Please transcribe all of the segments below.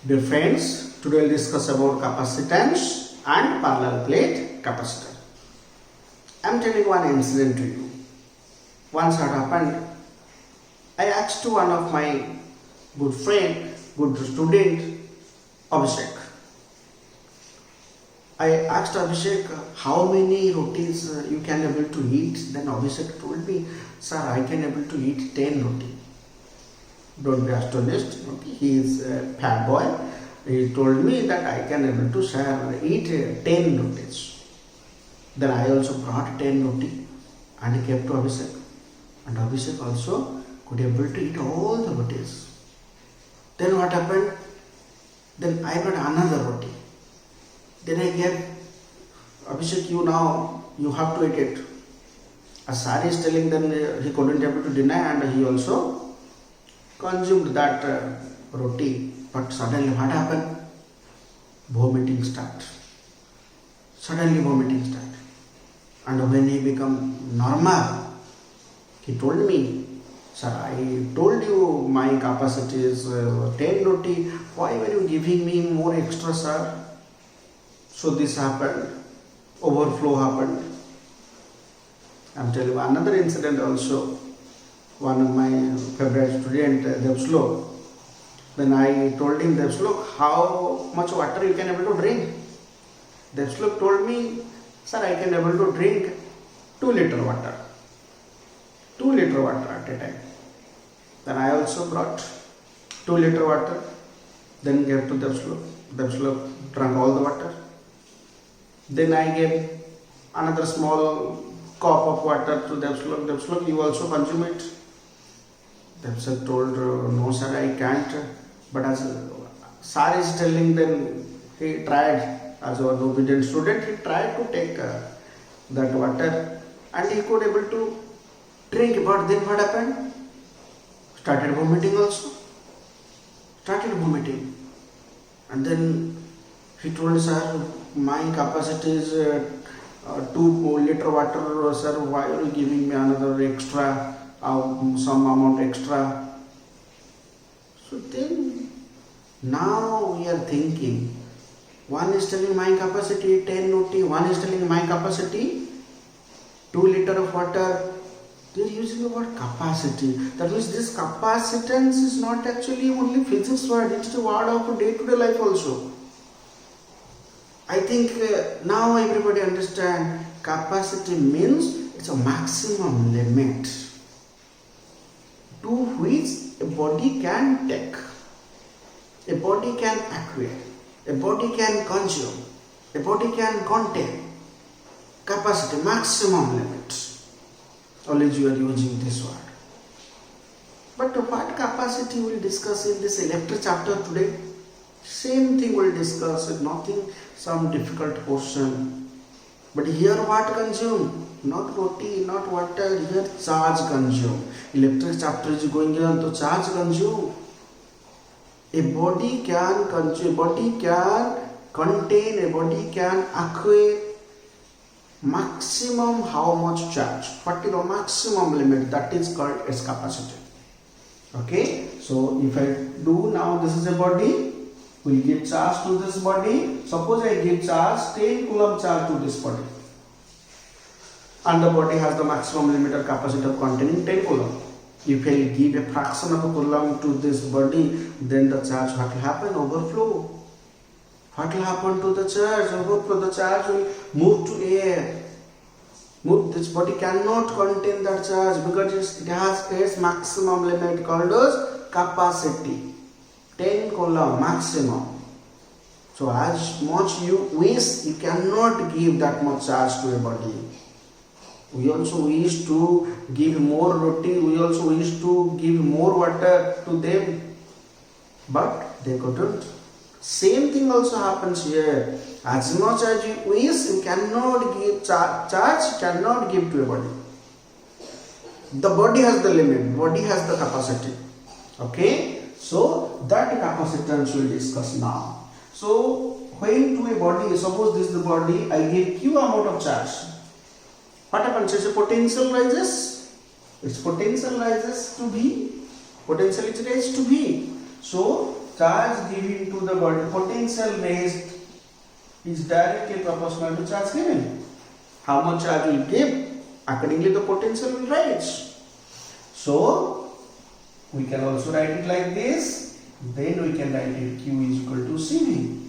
Dear friends, today we'll discuss about capacitance and parallel plate capacitor. I am telling one incident to you. Once what happened, I asked to one of my good friend, good student, Abhishek. I asked Abhishek how many rotis you can able to eat. Then Abhishek told me, sir, I can able to eat 10 roti. Don't be astonished. Okay? He is a fat boy. He told me that I can able to eat 10 rotis. Then I also brought 10 roti and kept to Abhishek. And Abhishek also could able to eat all the rotis. Then what happened? Then I brought another roti. Then I gave Abhishek, you have to eat it. As Sari is telling, then he couldn't able to deny, and he also consumed that roti. But suddenly what happened? Vomiting start. Suddenly vomiting start. And when he become normal, he told me, sir, I told you my capacity is 10 roti. Why were you giving me more extra, sir? So this happened. Overflow happened. I am telling you another incident also. One of my favorite student, Devslok. Then I told him, Devslok, how much water you can able to drink? Devslok told me, sir, I can able to drink 2 liter water. 2 liter water at a time. Then I also brought 2 liter water. Then gave to Devslok. Devslok drank all the water. Then I gave another small cup of water to Devslok. Devslok, you also consume it. Devslok told, no sir, I can't. But as Sar is telling, then he tried, as an obedient student, he tried to take that water and he could able to drink. But then what happened? Started vomiting also. Started vomiting. And then he told, sir, my capacity is 2 liter water, sir, why are you giving me another extra, some amount extra? So then, now we are thinking, one is telling my capacity 10 roti, one is telling my capacity 2 liter of water. They are using the word capacity. That means this capacitance is not actually only physics word, it is a word of day-to-day life also. I think now everybody understand capacity means it's a maximum limit to which a body can take, a body can acquire, a body can consume, a body can contain. Capacity, maximum limit. Always you are using this word. But what capacity we will discuss in this electric chapter today? Same thing we will discuss, nothing some difficult portion. But here what consume? Not roti, not water, here charge consume. Electric chapter is going on to charge consume. A body can consume, a body can contain, a body can acquire maximum how much charge? What is the maximum limit? That is called its capacity. Okay, so if I do now, this is a body. We give charge to this body. Suppose I give charge 10 coulomb charge to this body, and the body has the maximum limit of capacity of containing 10 coulomb. If I give a fraction of a coulomb to this body, then the charge what will happen? Overflow. What will happen to the charge? Overflow. The charge will move to air. This body cannot contain that charge because it has its maximum limit called as capacity. 10 coulomb maximum. So as much you wish, you cannot give that much charge to a body. We also wish to give more roti, we also wish to give more water to them, but they couldn't. Same thing also happens here. As much as you wish, you cannot give charge, cannot give to a body. The body has the limit, body has the capacity. Okay? So that capacitance we will discuss now. So when to a body, suppose this is the body, I give Q amount of charge. What happens? Its potential rises. Its potential rises to V. Potential is raised to V. So charge given to the body, potential raised is directly proportional to charge given. How much charge will give, accordingly the potential will rise. So we can also write it like this. Then we can write it Q is equal to CV.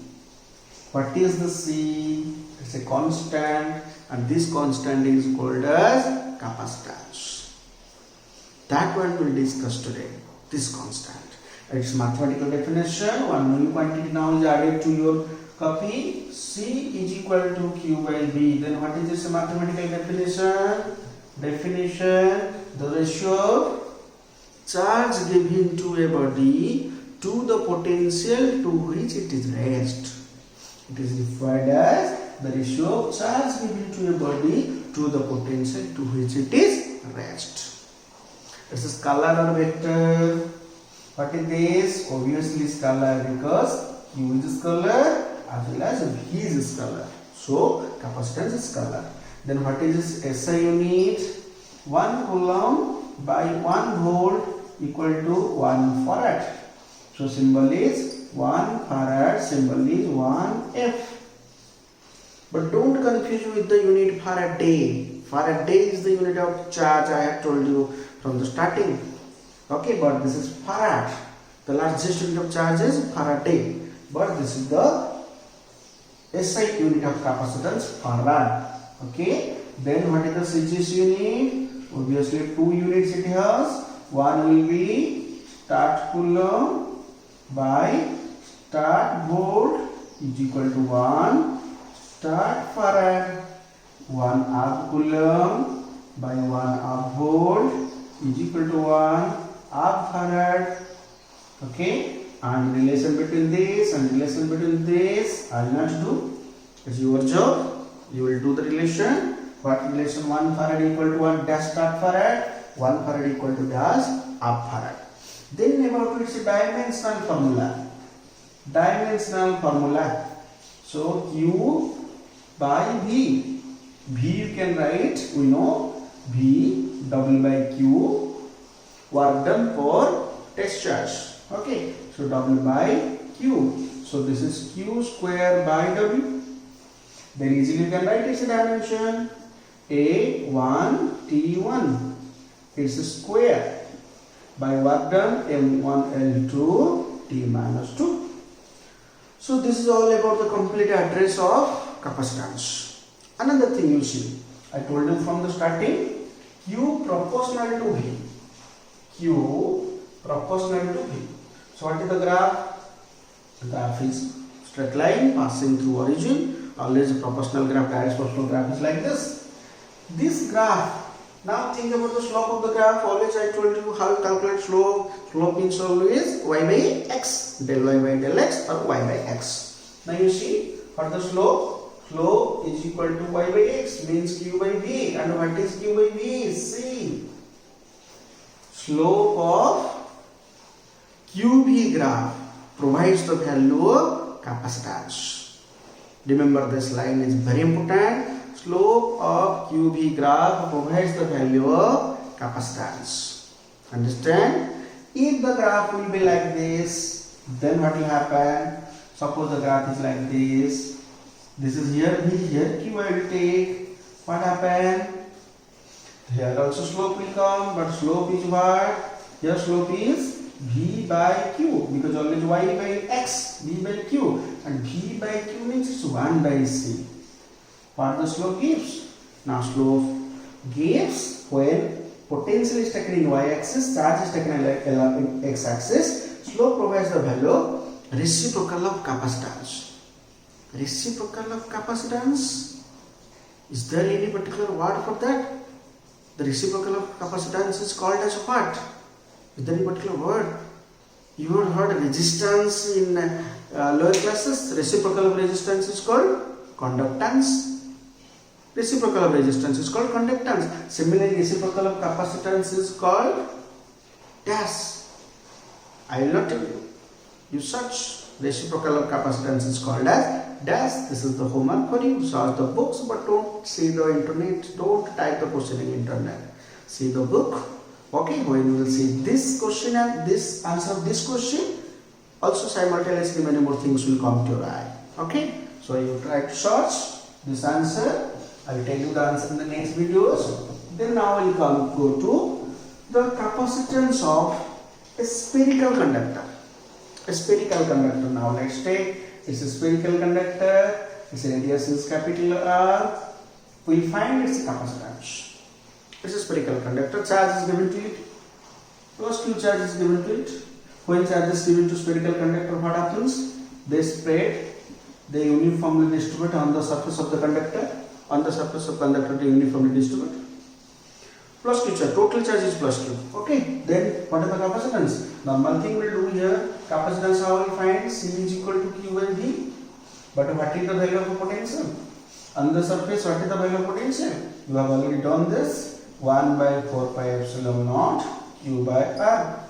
What is the C? It's a constant, and this constant is called as capacitance. That one we'll discuss today. This constant. Its mathematical definition. One new quantity now is added to your copy. C is equal to Q by B. Then what is this mathematical definition? Definition: the ratio of charge given to a body to the potential to which it is raised. It is defined as the ratio of charge given to a body to the potential to which it is raised. It's a scalar or vector. What is this? Obviously scalar, because Q is scalar as well as V is scalar. So capacitance is scalar. Then what is this SI unit? 1 coulomb by 1 volt equal to 1 farad. So symbol is 1 farad, symbol is 1 F. But don't confuse with the unit Faraday. Faraday is the unit of charge, I have told you from the starting. Okay, but this is farad. The largest unit of charge is Faraday. But this is the SI unit of capacitance, farad. Okay, then what is the CGS unit? Obviously 2 units it has. One will be start coulomb by start volt is equal to 1 start farad. 1 half coulomb by 1 half volt is equal to 1 half farad. Okay, and relation between this and relation between this I will not do. It's your job. You will do the relation. What relation? 1 farad equal to 1 dash start farad. 1 farad equal to dash half farad. Then about its dimensional formula. Dimensional formula. So Q by V. V you can write. We know V double by Q work done for test charge. Okay. So double by Q. So this is Q square by W. Then easily you can write its dimension. A1 T1. It's a square by work done M1 L2 T minus 2. So this is all about the complete address of capacitance. Another thing you see, I told you from the starting, Q proportional to V. Q proportional to V. So what is the graph? The graph is straight line passing through origin. Always a proportional graph, direct proportional graph is like this. This graph, now think about the slope of the graph. Always I told you how to calculate slope. Slope means always y by x, del y by del x or y by x. Now you see what the slope? Slope is equal to y by x means q by v. And what is q by v? See, slope of QV graph provides the value of capacitance. Remember, this line is very important. Slope of QV graph provides the value of capacitance. Understand? If the graph will be like this, then what will happen? Suppose the graph is like this. This is here V, here Q I will take. What happen? Here also slope will come, but slope is what? Here slope is V by Q, because always y by x, V by Q, and V by Q means it's 1 by C. What the slope gives? Now slope gives when potential is taken in y-axis, charge is taken in x-axis. Slope provides the value reciprocal of capacitance. Reciprocal of capacitance. Is there any particular word for that? The reciprocal of capacitance is called as what? Is there any particular word? You have heard resistance in lower classes. Reciprocal of resistance is called conductance. Reciprocal of resistance is called conductance. Similarly, reciprocal of capacitance is called dash. I will not tell you. You search. Reciprocal of capacitance is called as dash. This is the homework for you. Search the books, but don't see the internet. Don't type the question in internet. See the book. Okay, when you will see this question and this answer of this question, Also simultaneously many more things will come to your eye. Okay, so you try to search this answer. I will tell you the answer in the next videos. Then now we will go to the capacitance of a spherical conductor. A spherical conductor. Now let's take it's a spherical conductor. Its radius is capital R. We will find its capacitance. It's a spherical conductor. Charge is given to it. Plus Q charge is given to it. When charge is given to spherical conductor, what happens? They spread. They uniformly distribute on the surface of the conductor. On the surface of conductor, they uniformly distribute. Plus Q charge. Total charge is plus Q. Okay. Then what are the capacitance? Normal thing we'll do here. Capacitance how we find? C is equal to Q by V. But what is the value of the potential? On the surface, what is the value of potential? You have already done this. 1 by 4 pi epsilon naught Q by R.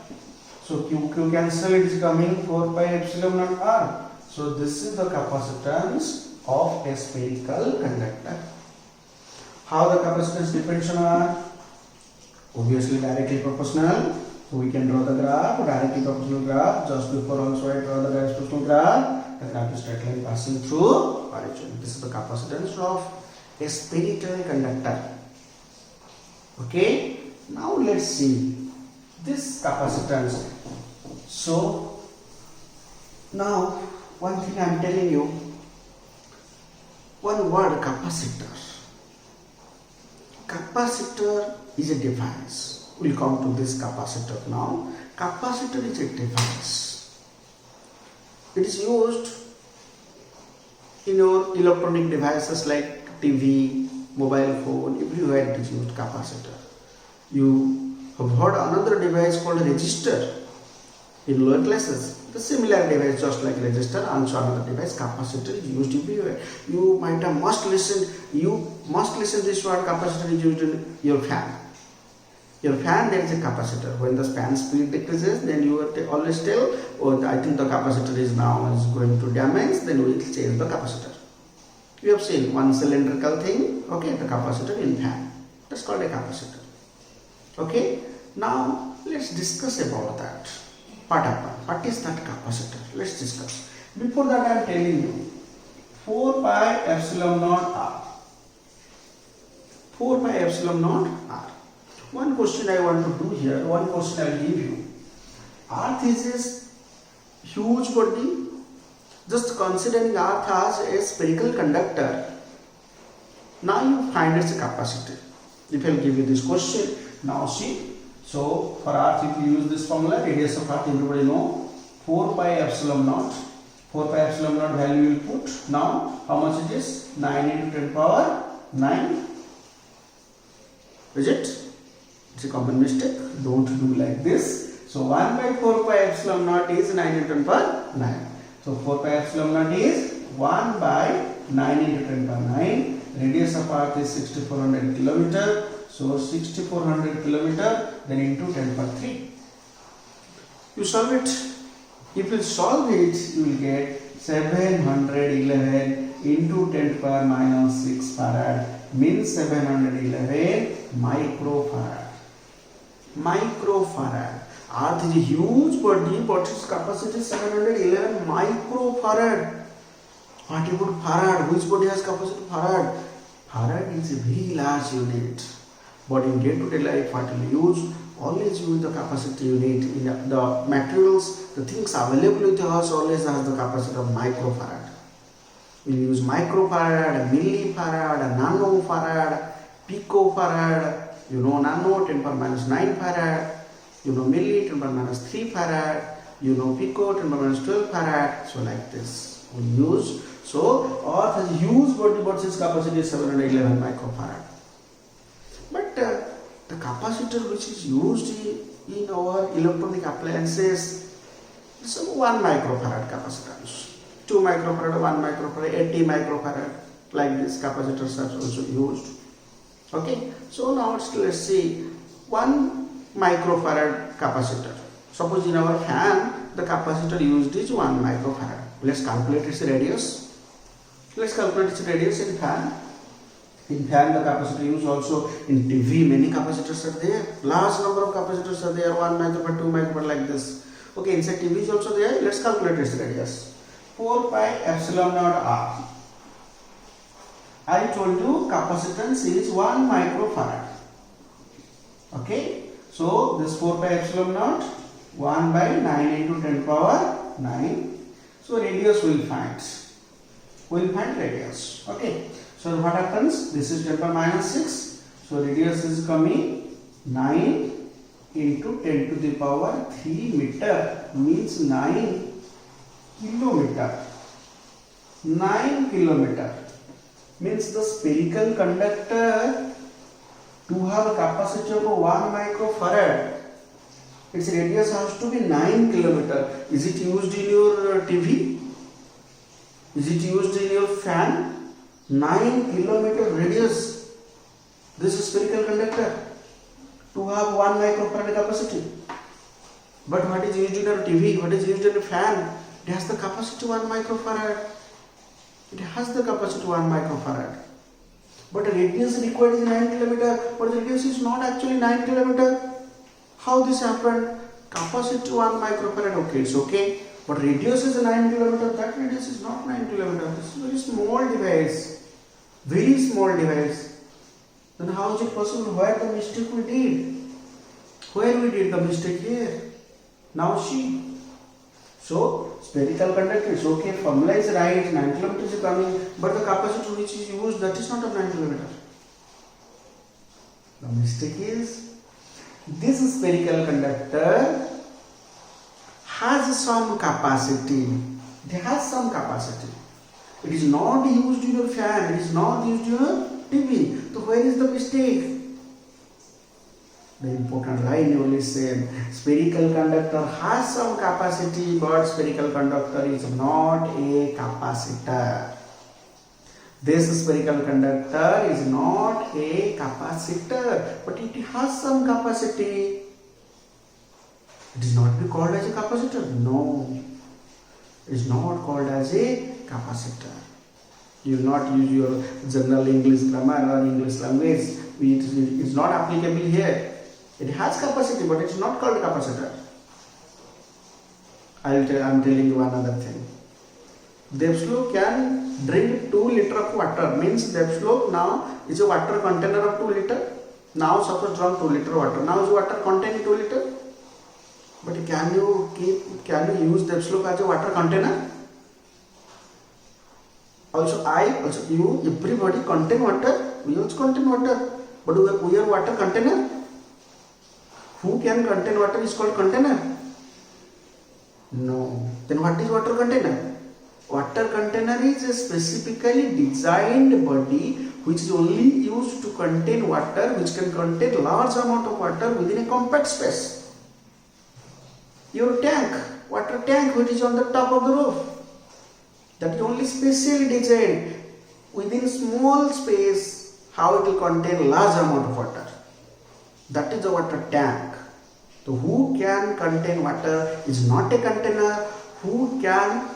So Q cancel, it is coming 4 pi epsilon naught R. So this is the capacitance of a spherical conductor. How the capacitance depends on R? Obviously directly proportional. So we can draw the graph, directly proportional graph. Just before also I draw the directly proportional graph. The graph is straight line passing through origin. This is the capacitance of a spherical conductor. Okay. Now let's see this capacitance. So now one thing I am telling you, one word, capacitor. Capacitor is a device. We'll come to this capacitor now. Capacitor is a device. It is used in your electronic devices like TV, mobile phone, everywhere it is used, capacitor. You have heard another device called resistor in lower classes. The similar device, just like resistor, also another device, capacitor is used everywhere. You might have must listen this word capacitor is used in your fan. Your fan, there is a capacitor. When the fan speed decreases, then you always tell, oh, I think the capacitor is going to damage, then we will change the capacitor. You have seen one cylindrical thing, okay, the capacitor in fan. That's called a capacitor. Okay, now let's discuss about that. What is that capacitor? Let's discuss. Before that, I am telling you 4 pi epsilon naught R. 4 pi epsilon naught R. One question I want to do here, one question I will give you. Earth is a huge body. Just considering Earth as a spherical conductor, now you find its capacity. If I will give you this question, now see. So for Earth, if you use this formula, radius of Earth, everybody know 4 pi epsilon naught. 4 pi epsilon naught value you will put. Now how much it is? 9 into 10 power 9. Is it? It's a common mistake. Don't do like this. So 1 by 4 pi epsilon naught is 9 into 10 power 9. So 4 pi epsilon naught is 1 by 9 into 10 power 9. Radius of Earth is 6400 kilometer. So 6400 kilometer, then into 10 power 3. You solve it. If you solve it, you will get 711 into 10 power minus 6 farad. Means 711 microfarad. Microfarad. Earth is a huge body, but its capacity is 711 microfarad. What about farad? Which body has capacity farad? Farad is a very large unit. But in day-to-day life, what you use, always use the capacity unit. In the materials, the things available with us always has the capacity of microfarad. We use microfarad, millifarad, nanofarad, picofarad. You know nano, 10 power minus 9 farad. You know milli, 10 power minus 3 farad. You know pico, 10 power minus 12 farad. So like this we use. So Earth has a huge body, but its capacity is 711 microfarad. But the capacitor which is used in our electronic appliances is 1 microfarad capacitance. 2 microfarad, 1 microfarad, 80 microfarad. Like this capacitors are also used. Okay, so now let's see 1 microfarad capacitor. Suppose in our fan the capacitor used is 1 microfarad. Let's calculate its radius. Let's calculate its radius in fan. In fan the capacitor used also. In TV many capacitors are there. Large number of capacitors are there. 1 microfarad, 2 microfarad like this. Okay, inside TV is also there. Let's calculate its radius. 4 pi epsilon naught r. I told you capacitance is 1 microfarad. Okay, so this 4 pi epsilon naught 1 by 9 into 10 power 9. So radius will find. We'll find radius. Okay, so what happens? This is 10 power minus 6. So radius is coming 9 into 10 to the power 3 meter, means 9 kilometer. 9 kilometer means the spherical conductor to have a capacity of 1 microfarad, its radius has to be 9 kilometer. Is it used in your TV? Is it used in your fan? 9 kilometer radius. This is spherical conductor to have 1 microfarad capacity. But what is used in your TV? What is used in a fan? It has the capacity 1 microfarad. It has the capacity 1 microfarad. But the radius required is 9 kilometer. But the radius is not actually 9 kilometer. How this happened? Capacity 1 microfarad. Okay, it's okay. But radius is 9 kilometer. That radius is not 9 kilometer. This is a very small device. Very small device. Then how is it possible? Where the mistake we did? Where we did the mistake here? Now see. So spherical conductor is okay, formula is right, 9 kilometers is coming, but the capacity which is used, that is not of 9 kilometers. The mistake is, this spherical conductor has some capacity. It has some capacity. It is not used in your fan, it is not used in your TV. So where is the mistake? The important line you listen. Spherical conductor has some capacity, but spherical conductor is not a capacitor. This spherical conductor is not a capacitor, but it has some capacity. It is not be called as a capacitor. No, it is not called as a capacitor. You will not use your general English grammar or English language. It is not applicable here. It has capacity, but it is not called capacitor. I am telling you another thing. Devsloke can drink 2 liters of water. Means Devsloke now is a water container of 2 liters. Now suppose drunk 2 liters water. Now is water contain 2 liters. But can you use Devsloke as a water container? Also you, everybody contain water. We also contain water. But we are water container. Who can contain water is called container? No. Then what is water container? Water container is a specifically designed body which is only used to contain water, which can contain large amount of water within a compact space. Your tank, water tank which is on the top of the roof, that is only specially designed within small space how it will contain large amount of water. That is a water tank. So who can contain water is not a container. Who can?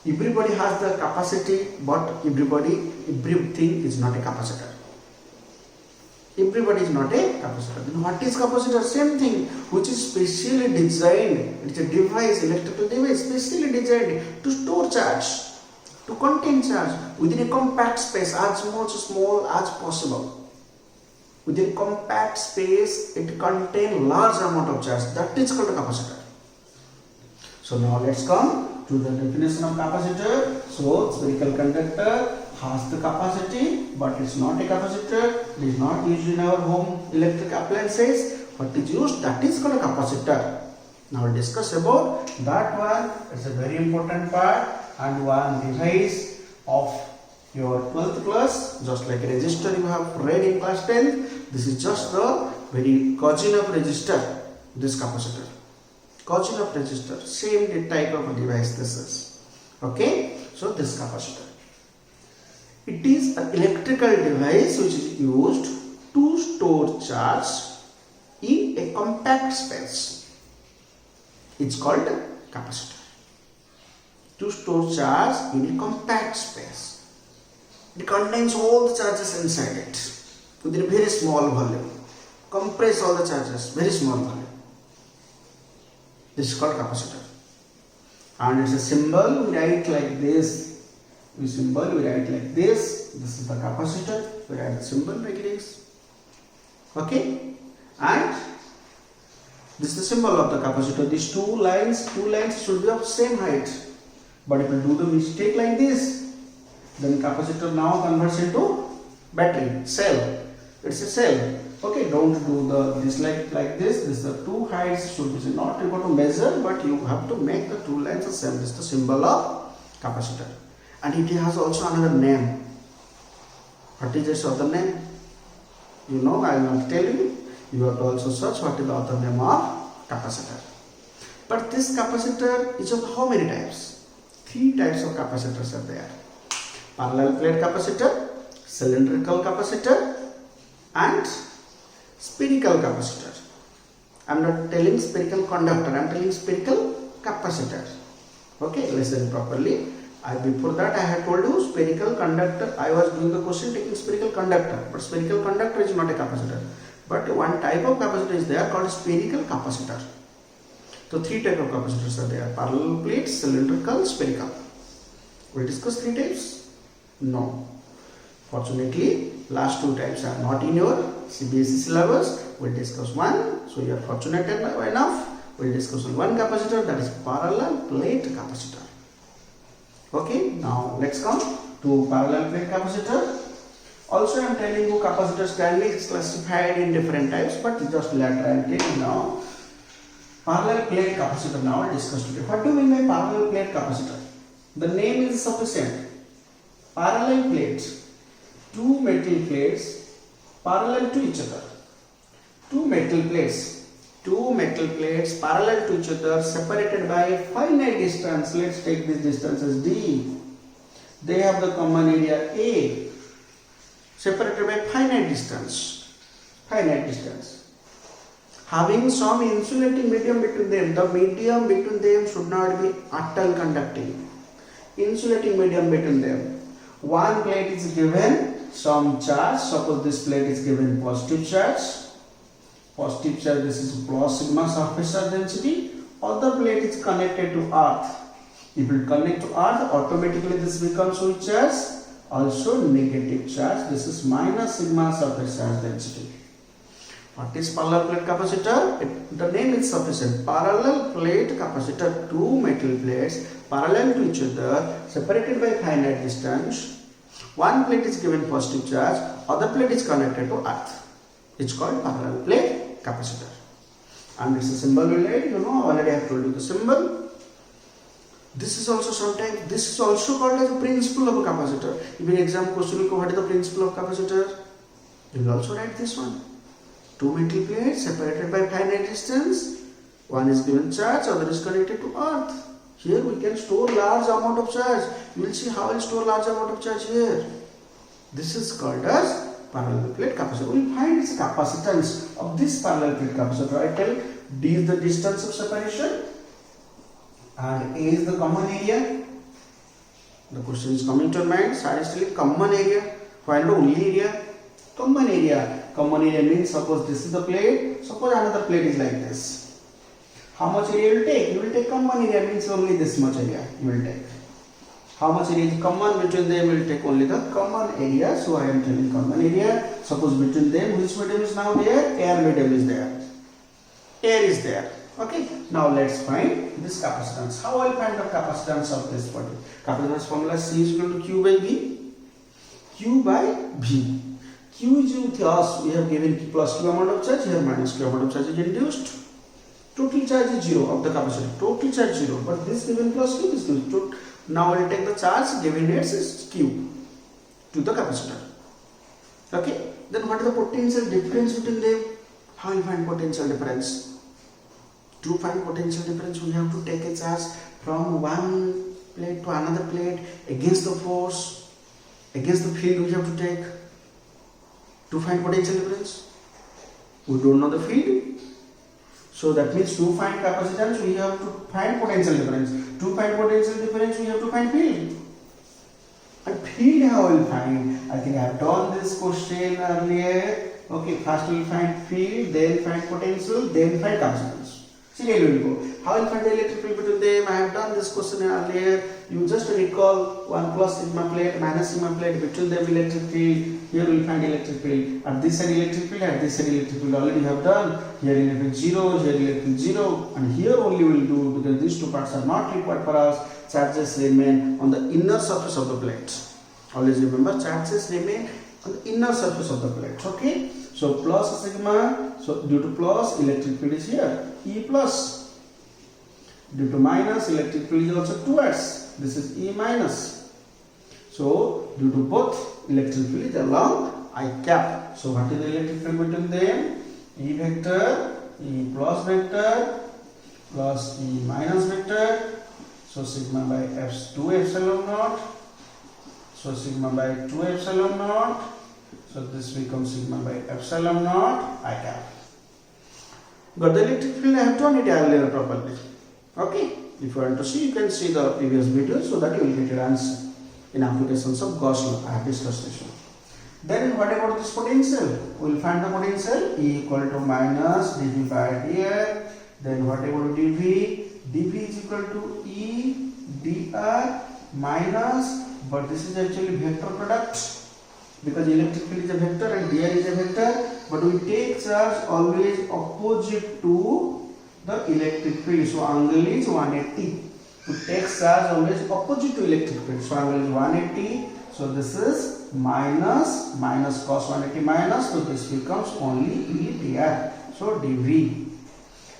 Everybody has the capacity, but everything is not a capacitor. Everybody is not a capacitor. Then what is capacitor? Same thing, which is specially designed. It's a device, electrical device, specially designed to store charge, to contain charge within a compact space, as small as possible. Within compact space, it contains large amount of charge. That is called a capacitor. So now let's come to the definition of capacitor. So spherical conductor has the capacity, but it's not a capacitor. It is not used in our home electric appliances. What is used? That is called a capacitor. Now we'll discuss about that one. It's a very important part and one device of your 12th class, just like a resistor you have read in class 10. This is just the very cousin of resistor, this capacitor. Cousin of resistor, same type of a device this is. Okay, so this capacitor. It is an electrical device which is used to store charge in a compact space. It's called capacitor. To store charge in a compact space. It contains all the charges inside it within a very small volume. Compress all the charges, very small volume. This is called capacitor. And it's a symbol, we write like this. We write like this. This is the capacitor, we write the symbol like this. Okay? And this is the symbol of the capacitor. These two lines should be of same height. But if you do the mistake like this, then capacitor now converts into battery, cell. It's a cell. Okay, don't do this like this. This the two heights should be not able to measure, but you have to make the two lines the same. This is the symbol of capacitor. And it has also another name. What is this other name? You know, I will not tell you. You have to also search what is the other name of capacitor. But this capacitor is of how many types? 3 types of capacitors are there. Parallel plate capacitor, cylindrical capacitor, and spherical capacitor. I am not telling spherical conductor, I am telling spherical capacitor. Okay, listen properly. Before that I had told you spherical conductor. I was doing the question taking spherical conductor, but spherical conductor is not a capacitor. But one type of capacitor is there called spherical capacitor. So 3 types of capacitors are there: parallel plate, cylindrical, spherical. We discuss 3 types? No. Fortunately, last 2 types are not in your CBSE syllabus. We'll discuss one. So you are fortunate enough. We'll discuss one capacitor, that is parallel plate capacitor. Okay, now let's come to parallel plate capacitor. Also, I am telling you capacitors can be classified in different types, but just later I am telling you now. Parallel plate capacitor now I discuss today. What do you mean by parallel plate capacitor? The name is sufficient. Parallel plates, 2 metal plates parallel to each other. 2 metal plates parallel to each other, separated by a finite distance. Let's take this distance as d. They have the common area A, separated by finite distance. Having some insulating medium between them. The medium between them should not be attal conducting. Insulating medium between them. One plate is given some charge. Suppose this plate is given positive charge. This is plus sigma surface charge density. Other plate is connected to earth. If it connect to earth, automatically this becomes which charge? Also negative charge. This is minus sigma surface charge density. What is parallel plate capacitor? The name is sufficient. Parallel plate capacitor, 2 metal plates parallel to each other, separated by finite distance. One plate is given positive charge, other plate is connected to earth. It's called parallel plate capacitor. And it's a symbol we write. You know, already I have told you the symbol. This is also called as the principle of a capacitor. If in exam question will go, what is the principle of capacitor? You will also write this one. 2 metal plates separated by finite distance. One is given charge, other is connected to earth. Here we can store large amount of charge. You will see how I will store large amount of charge here. This is called as parallel plate capacitor. We will find its capacitance of this parallel plate capacitor. I tell D is the distance of separation and A is the common area. The question is coming to your mind. Sir is telling common area. Find the only area. Common area. Common area means suppose this is the plate. Suppose another plate is like this. How much area you will take? You will take common area means only this much area you will take. How much area is common between them? You will take only the common area. So I am telling common area. Suppose between them which medium is now there? Air medium is there. Air is there. Okay. Now let's find this capacitance. How I will find the capacitance of this body? Capacitance formula C is equal to Q by V. Q by V. Q is with us. We have given plus Q amount of charge. Here minus Q amount of charge is induced. Total charge is 0 of the capacitor. Total charge 0. But this given plus Q is given. Now I will take the charge given here is Q to the capacitor. Okay. Then what is the potential difference between them? How you find potential difference? To find potential difference, we have to take a charge from one plate to another plate against the force, against the field we have to take to find potential difference. We don't know the field. So that means to find capacitance, we have to find potential difference. To find potential difference, we have to find field. And field how we will find? I think I have done this question earlier. Okay, first we will find field, then find potential, then find capacitance. Serially will go. How will find the electric field between them? I have done this question earlier. You just recall 1 plus sigma plate minus sigma plate, between them electric field. Here we will find electric field. At this side electric field, at this side electric field already have done. Here electric 0, here electric 0, and here only we will do, because these two parts are not required for us. Charges remain on the inner surface of the plate. Always remember, charges remain on the inner surface of the plate. Okay. So plus sigma, so due to plus electric field is here, E plus. Due to minus electric field is also towards, this is E minus. So due to both electric field is along I cap. So what is the electric field between them? E vector, E plus vector plus E minus vector. So sigma by F2 epsilon naught. So sigma by 2 epsilon naught. So this becomes sigma by epsilon naught I cap. Got the electric field? I have done it earlier properly. Okay. If you want to see, you can see the previous video, so that you will get your answer in applications of Gauss law. I have discussed this one. Then what about this potential? We will find the potential E equal to minus dV by dr. Then what about dV? dV is equal to E dr minus, but this is actually vector product, because electric field is a vector and dr is a vector, but we take charge always opposite to the electric field. So angle is 180. To take charge always opposite to electric field. So angle is 180. So this is minus cos 180 minus. So this becomes only E dr. So dV.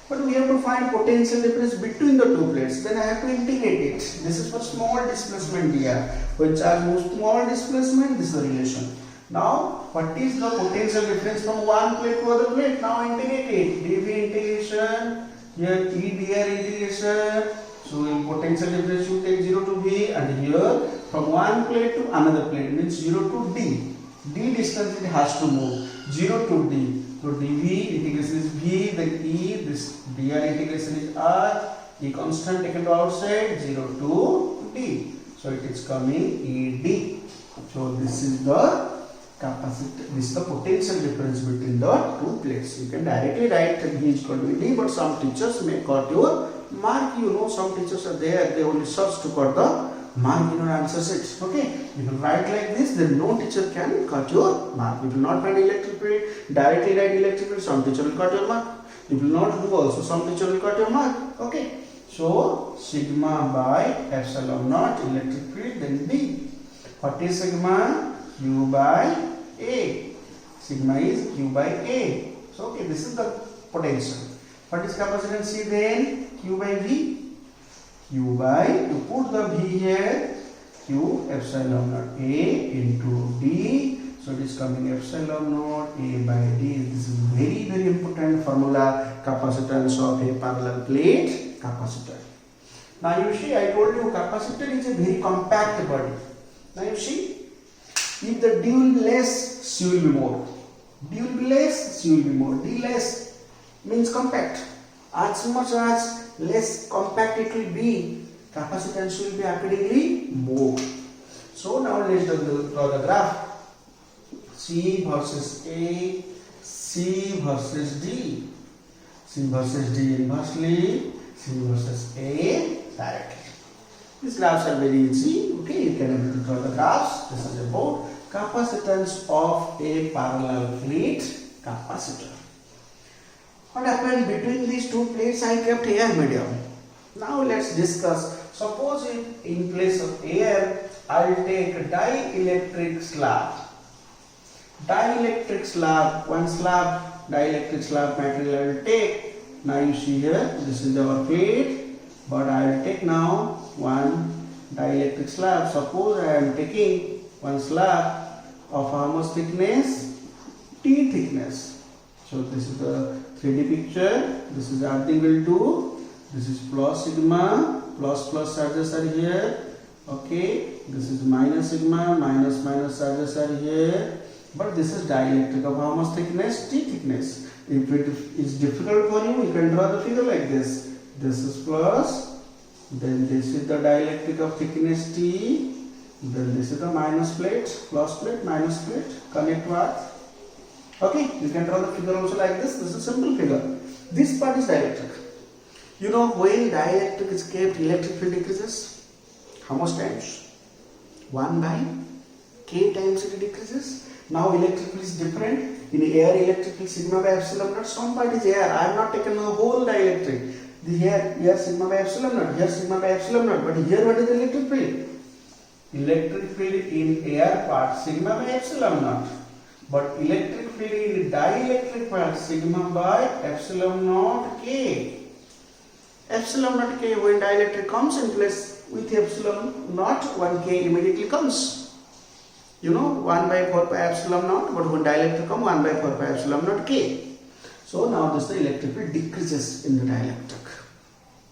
But we have to find potential difference between the two plates. Then I have to integrate it. This is for small displacement dr. When charge moves small displacement, this is the relation. Now, what is the potential difference from one plate to other plate? Now integrate it. dV integration, here E dr integration. So in potential difference you take 0 to V, and here from one plate to another plate means 0 to D. D distance it has to move. 0 to D. So dV integration is V, then E, this dr integration is R, E constant taken to outside, 0 to D. So it is coming ED. So this is the capacity, this is the potential difference between the two plates. You can directly write V is equal to ED, but some teachers may cut your mark. You know, some teachers are there, they only search to cut the mark in your answer sheet. Okay, if you write like this, then no teacher can cut your mark. If you not find electric field, directly write electric field, some teacher will cut your mark. If you not do also, some teacher will cut your mark. Okay, so sigma by epsilon naught electric field, then D. What is sigma? Q by A. Sigma is Q by A. So okay, this is the potential. What is capacitance C then? Q by V. Q by, to put the V here, Q epsilon naught A into D. So it is coming epsilon naught A by D. This is very important formula. Capacitance of a parallel plate capacitor. Now you see, I told you capacitor is a very compact body. Now you see, if the D will be less, C will be more. D will be less, C will be more. D less means compact. As much as less compact it will be, capacitance will be accordingly more. So now let's draw the graph. C versus A, C versus D. C versus D inversely, C versus A directly. These graphs are very easy. Okay, you can able to draw the graphs. This is about capacitance of a parallel plate capacitor. What happened between these two plates? I kept air medium. Now let's discuss. Suppose in place of air, I will take a dielectric slab. Dielectric slab, one slab, dielectric slab material I will take. Now you see here, this is our plate, but I will take now one dielectric slab. Suppose I am taking one slab of how much thickness? T thickness. So this is the 3D picture. This is earthing will do. This is plus sigma, plus charges are here. Okay, this is minus sigma, minus charges are here. But this is dielectric of how much thickness? T thickness. If it is difficult for you, you can draw the figure like this. This is plus, then this is the dielectric of thickness T, then this is the minus plate, plus plate, minus plate, connect what? Okay, you can draw the figure also like this. This is a simple figure. This part is dielectric. You know, when dielectric is kept, electric field decreases. How much times? 1 by k times it decreases. Now electric field is different. In air, electric field sigma by epsilon naught. Some part is air. I have not taken the whole dielectric. Here sigma by epsilon naught. Here sigma by epsilon naught. But here what is the electric field? Electric field in air part sigma by epsilon naught. But electric field in dielectric part sigma by epsilon naught k. Epsilon naught k, when dielectric comes in place with epsilon naught, 1k immediately comes. You know, 1 by 4 pi epsilon naught, but when dielectric comes, 1 by 4 pi epsilon naught k. So now this the electric field decreases in the dielectric.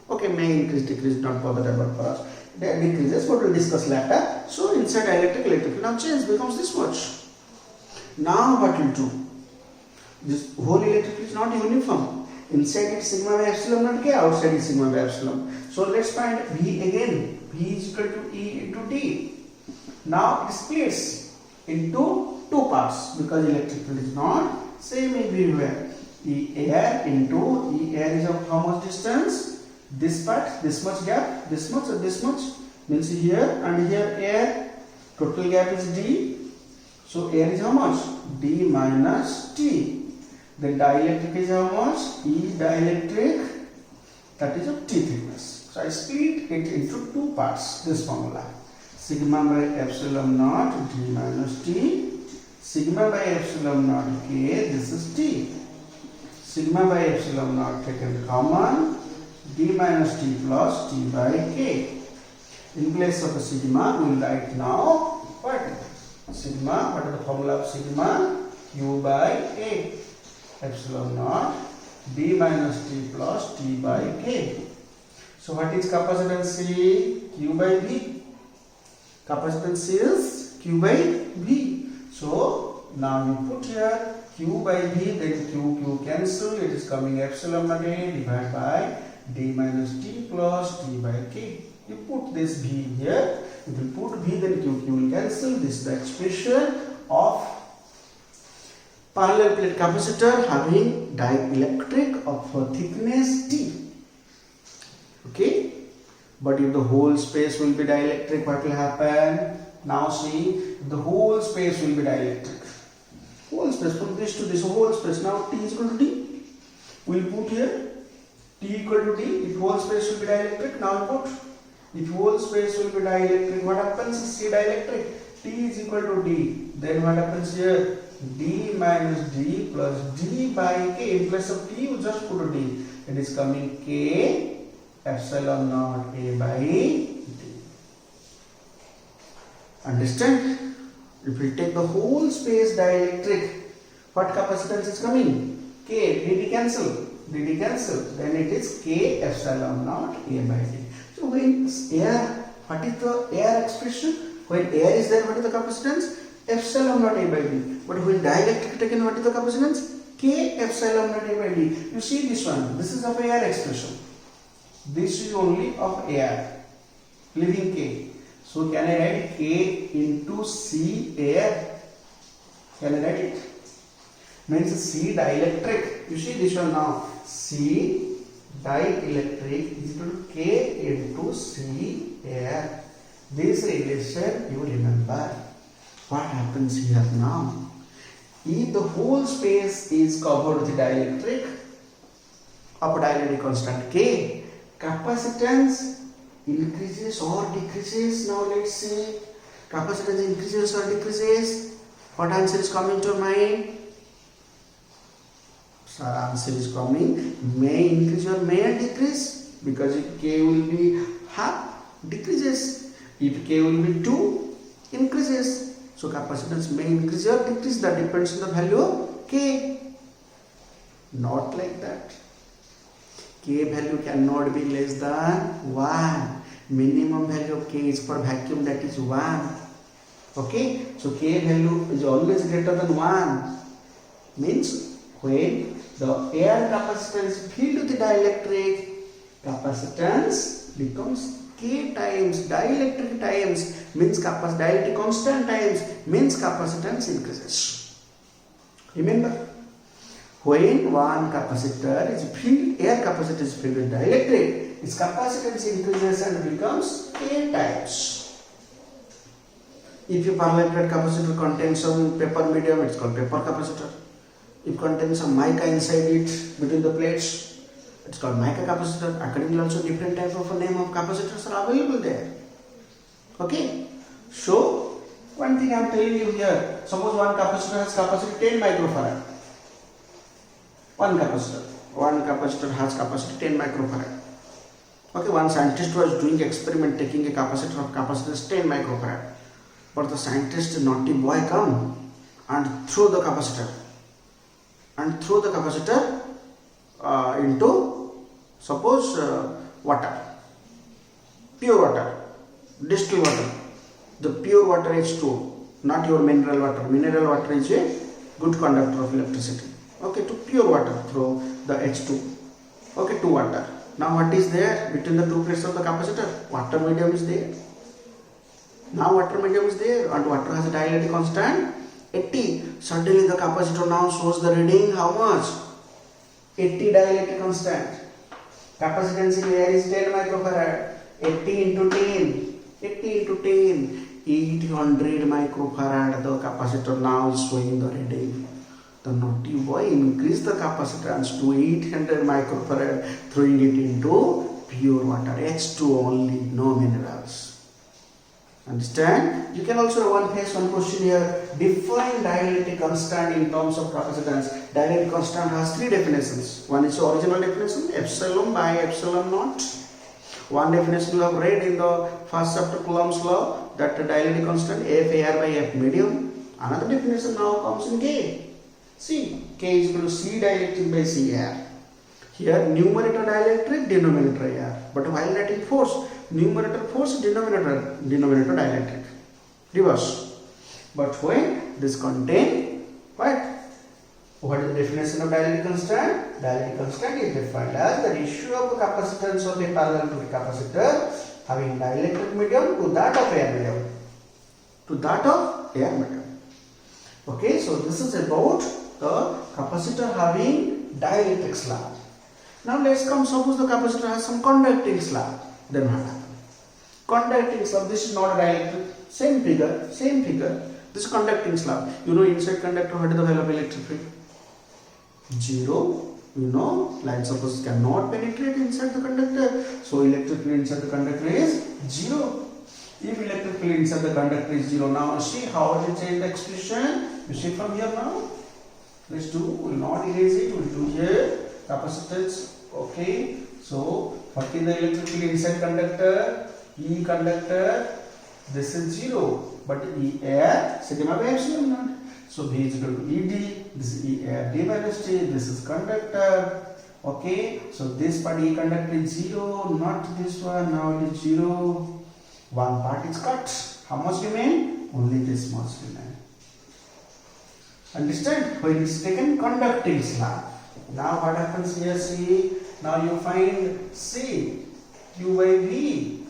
Okay, may increase, decrease, not bother about for us. That decreases, but we'll discuss later. So inside dielectric, electric field now change, becomes this much. Now what will do? This whole electric field is not uniform. Inside it sigma by epsilon naught k, outside is sigma by epsilon. So let's find V again. V is equal to E into D. Now it splits into two parts because electric field is not same everywhere. E air into E air is of how much distance? This part, this much gap, this much or this much, means here and here air. Total gap is D. So air is how much? D minus T. Then dielectric is how much? E dielectric, that is of T thickness. So I split it into two parts, this formula. Sigma by epsilon naught D minus T. Sigma by epsilon naught K, this is T. Sigma by epsilon naught taken common, D minus T plus T by K. In place of a sigma, we will write now what? Sigma, what is the formula of sigma? Q by A. Epsilon naught D minus T plus T by K. So what is capacitance C? Q by V. Capacitance C is Q by V. So now we put here Q by V, then Q cancel. It is coming epsilon naught A divided by D minus T plus T by K. You put this V here. If you put V, then Q will cancel. This is the expression of parallel plate capacitor having dielectric of thickness T. Okay, but if the whole space will be dielectric, what will happen? Now see, the whole space will be dielectric. Whole space from this to this, whole space. Now T is equal to D. We will put here T equal to D. If whole space will be dielectric, now put. If whole space will be dielectric, what happens? C dielectric. T is equal to D. Then what happens here? D minus D plus D by K. In place of T, you just put a D. It is coming K epsilon naught A by D. Understand? If we take the whole space dielectric, what capacitance is coming? K. DD cancel. DD cancel. Then it is K epsilon naught A by D. So when air, what is the air expression? When air is there, what is the capacitance? Epsilon naught A by D. But when dielectric taken, what is the capacitance? K epsilon naught A by D. You see this one. This is of air expression. This is only of air. Leaving K. So can I write K into C air? Can I write it? Means C dielectric. You see this one now. C dielectric is equal to K into C air. This relation you remember. What happens here now? If the whole space is covered with dielectric of dielectric constant K, capacitance increases or decreases. Now let's see. Capacitance increases or decreases. What answer is coming to mind? Sir, answer is coming. May increase or may decrease. Because if K will be half, decreases. If K will be 2, increases. So capacitance may increase or decrease. That depends on the value of K. Not like that. K value cannot be less than 1. Minimum value of K is for vacuum, that is 1. Okay. So K value is always greater than 1. Means when the air capacitance filled with the dielectric, capacitance becomes K times dielectric times, means dielectric constant times, means capacitance increases. Remember, When one capacitor is filled, air capacitor is filled with dielectric, its capacitance increases and becomes N times. If you permanent capacitor contains some paper medium, it's called paper capacitor. If contains some mica inside it, between the plates, it's called mica capacitor. Accordingly, also different type of a name of capacitors are available there. Okay. So, one thing I am telling you here, suppose one capacitor has capacity 10 microfarad. One capacitor has capacity 10 microfarad. Okay, one scientist was doing experiment taking a capacitor of capacitance 10 microfarad. But the scientist, naughty boy, come and throw the capacitor into, suppose, water, pure water, distilled water, the pure water H2O, not your mineral water. Mineral water is a good conductor of electricity. Okay, to pure water through the H2, okay, to water. Now what is there between the two plates of the capacitor? Water medium is there. Now water medium is there and water has a dielectric constant 80. Suddenly the capacitor now shows the reading how much? 80 dielectric constant. Capacitance in air is 10 microfarad. 80 into 10. 80 into 10. 800 microfarad. The capacitor now is showing the reading. The naughty boy increased the capacitance to 800 microfarad, throwing it into pure water. H2 only, no minerals. Understand? You can also face one question here. Define dielectric constant in terms of capacitance. Dielectric constant has three definitions. One is the original definition, epsilon by epsilon naught. One definition you have read in the first chapter Coulomb's law, that the dielectric constant F air by F medium. Another definition now comes in K. See, K is equal to C dielectric by C air. Here numerator dielectric, denominator air. But while writing force, numerator force, denominator dielectric. Reverse. But when this contain what? What is the definition of dielectric constant? Dielectric constant is defined as the ratio of the capacitance of a parallel to the capacitor having dielectric medium to that of air medium. To that of air medium. Okay, so this is about the capacitor having dielectric slab. Now let's come, suppose the capacitor has some conducting slab. Then what happens? Conducting slab, this is not a dielectric, same figure, this is conducting slab. You know inside conductor what is the value of electric field? 0. You know, light suppose cannot penetrate inside the conductor. So electric field inside the conductor is 0. If electric field inside the conductor is 0, now see how it is change the expression. You see from here now. Let's do, we will not erase it, we will do here capacitance. Okay, so what is the electric field inside conductor? E conductor, this is 0, but E air, sigma by epsilon naught. So V is equal to ED, this is E air D minus T, this is conductor. Okay, so this part E conductor is 0, not this one, now it is 0. One part is cut. How much remain? Only this much remain. Understand? When it is taken conducting slab. Now what happens here? See, now you find C, Q by V.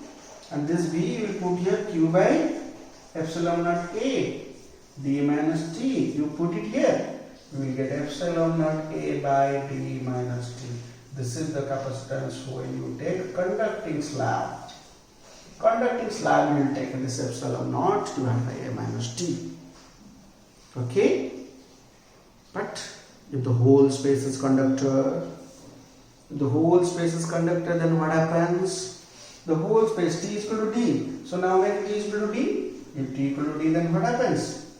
And this V you will put here Q by epsilon naught A, D minus T. You put it here. You will get epsilon naught A by D minus T. This is the capacitance when you take conducting slab. Conducting slab you will take this epsilon naught divided by A minus T. Okay? But if the whole space is conductor, then what happens? The whole space T is equal to D. So now when T is equal to D, if T equal to D, then what happens?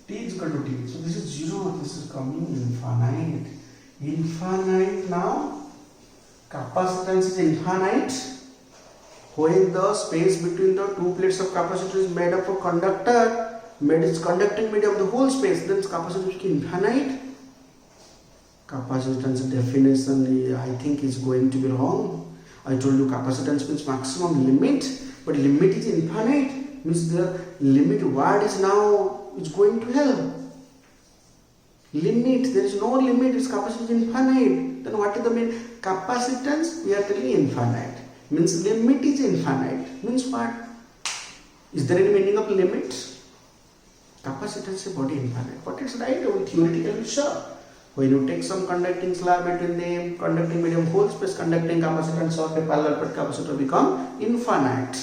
T is equal to D. So this is 0, this is coming infinite. Infinite now, capacitance is infinite. When the space between the two plates of capacitor is made up of conductor, made its conducting medium of the whole space, then capacitance is infinite. Capacitance definition I think is going to be wrong. I told you capacitance means maximum limit, but limit is infinite, means the limit word is now is going to hell. Limit, there is no limit, its capacitance is infinite. Then what is the mean? Capacitance we are telling infinite, means limit is infinite, means what? Is there any meaning of limit? Capacitance is body infinite, but it's right, theoretically sure. When you take some conducting slab between them, conducting medium, whole space conducting capacitance of a parallel plate capacitor become infinite.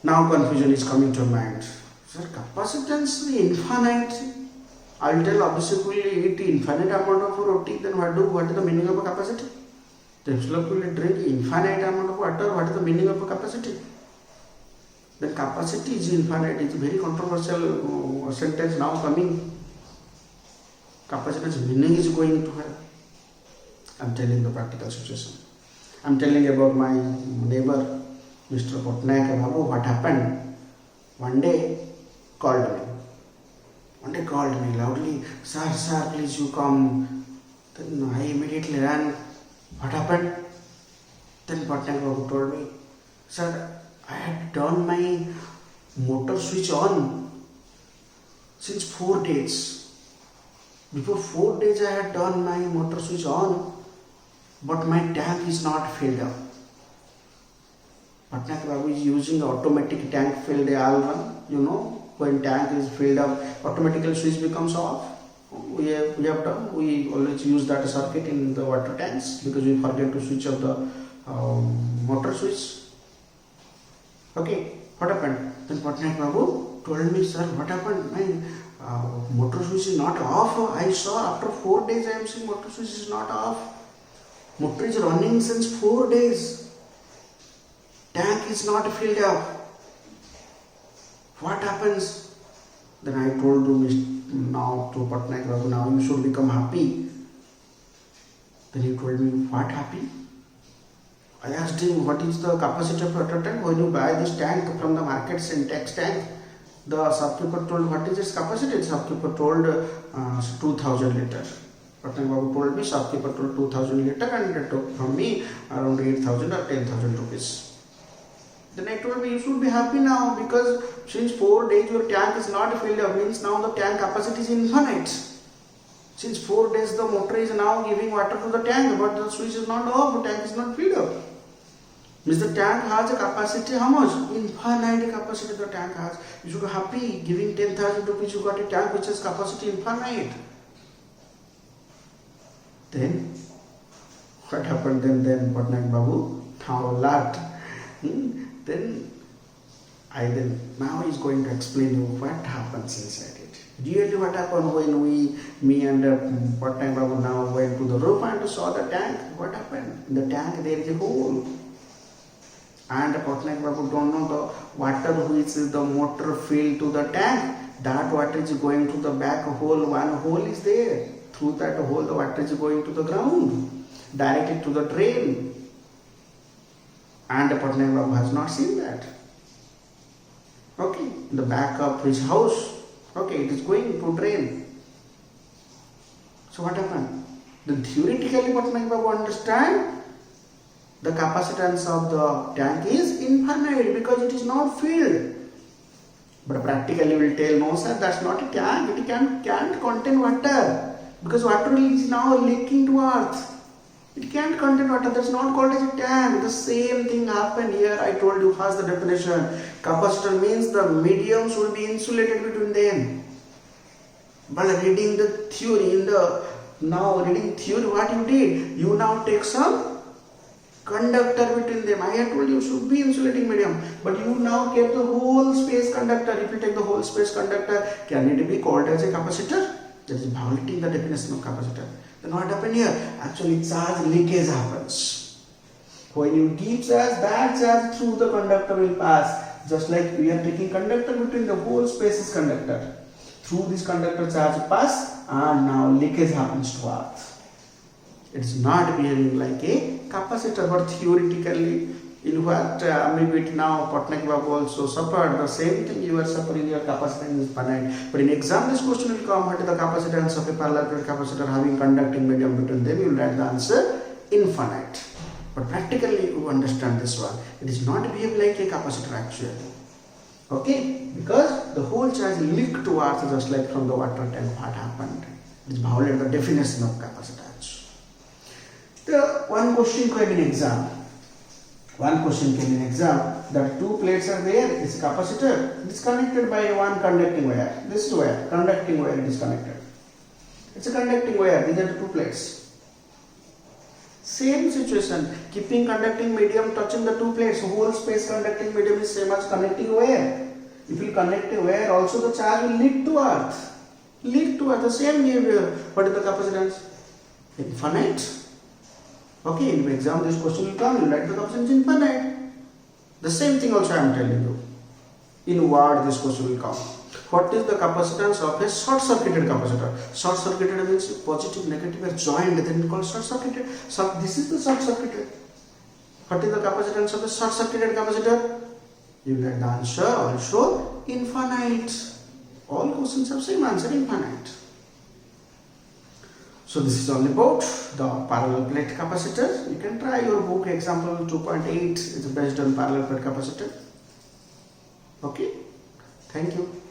Now confusion is coming to mind. Sir, capacitance infinite. I'll tell obviously it infinite amount of roti, then what is the meaning of a capacity? The Epsilon will drink infinite amount of water, what is the meaning of a capacity? The capacity is infinite. It's a very controversial sentence now coming. Capacitance meaning is going to have. I'm telling the practical situation. I'm telling about my neighbor, Mr. Patnaik Babu, what happened. One day called me loudly, sir, please you come. Then I immediately ran. What happened? Then Patnaik Babu told me, sir, I had turned my motor switch on since 4 days. Before 4 days I had turned my motor switch on, but my tank is not filled up. Patnaik Babu is using automatic tank filled alarm. When tank is filled up, automatically switch becomes off. We always use that circuit in the water tanks because we forget to switch off the motor switch. Okay, what happened? Then Patnaik Babu told me, sir, what happened? My motor switch is not off. I saw after 4 days I am seeing motor switch is not off. Motor is running since 4 days. Tank is not filled up. What happens? Then I told him now to Patnaik Babu, now you should become happy. Then he told me, what happy? I asked him, what is the capacity of water tank? When you buy this tank from the market, Syntex tank, the shopkeeper told, what is its capacity? The shopkeeper told 2000 liters. Patnaik Babu told me, shopkeeper told 2000 liters and it took from me around 8,000 or 10,000 rupees. Then I told me, you should be happy now because since 4 days your tank is not filled up, means now the tank capacity is infinite. Since 4 days the motor is now giving water to the tank, but the switch is not off, the tank is not filled up. Means the tank has a capacity, how much? Infinite capacity the tank has. You should be happy, giving 10,000 rupees you got a tank which has capacity infinite. Then, what happened then Patnaik Babu now laughed. Then now he's going to explain you what happens inside it. Really what happened when me and Patnaik Babu now went to the roof and saw the tank. What happened? In the tank there is a hole. And Patnaik Babu don't know the water which is the motor filled to the tank. That water is going to the back hole. One hole is there. Through that hole the water is going to the ground. Directly to the drain. And Patnaik Babu has not seen that. Okay, in the back of his house, okay, it is going to drain. So what happened? Then theoretically Patnaik Babu understand the capacitance of the tank is infinite because it is not filled. But practically we will tell, no sir, that's not a tank, it can't contain water because water is now leaking to earth. It can't contain water, that's not called as a tank. The same thing happened here. I told you first the definition. Capacitor means the medium should be insulated between them. But reading the theory, reading theory, what you did? You now take some conductor between them. I had told you should be insulating medium. But you now kept the whole space conductor. If you take the whole space conductor, can it be called as a capacitor? That is violating the definition of capacitor. Then what happened here? Actually charge leakage happens. When you give charge, that charge through the conductor will pass. Just like we are taking conductor between the whole space is conductor. Through this conductor charge pass and now leakage happens to earth. It is not behaving like a capacitor, but theoretically in what maybe now Patnaik Babu also suffered the same thing you are suffering, your capacitance is finite. But in exam this question will come, what is the capacitance of a parallel plate capacitor having conducting medium between them? You will write the answer infinite. But practically you understand this one. It is not behave like a capacitor actually. Okay, because the whole charge leaked to earth just like from the water tank. What happened? It is violated the definition of capacitance. The one question came in exam. That two plates are there. It's a capacitor. It is connected by one conducting wire. This wire, conducting wire, it is connected. It's a conducting wire. These are the two plates. Same situation. Keeping conducting medium touching the two plates. Whole space conducting medium is same as connecting wire. If you connect a wire, also the charge will lead to earth. Lead to earth. The same behavior. What is the capacitance? Infinite. Okay, in the exam this question will come. You write the capacitance infinite. The same thing also I am telling you. In word this question will come. What is the capacitance of a short circuited capacitor? Short circuited means positive negative are joined, then called short circuited. So this is the short circuited. What is the capacitance of a short circuited capacitor? You get the answer also infinite. All questions have same answer, infinite. So this is all about the parallel plate capacitor. You can try your book example 2.8 is based on parallel plate capacitor. Okay, thank you.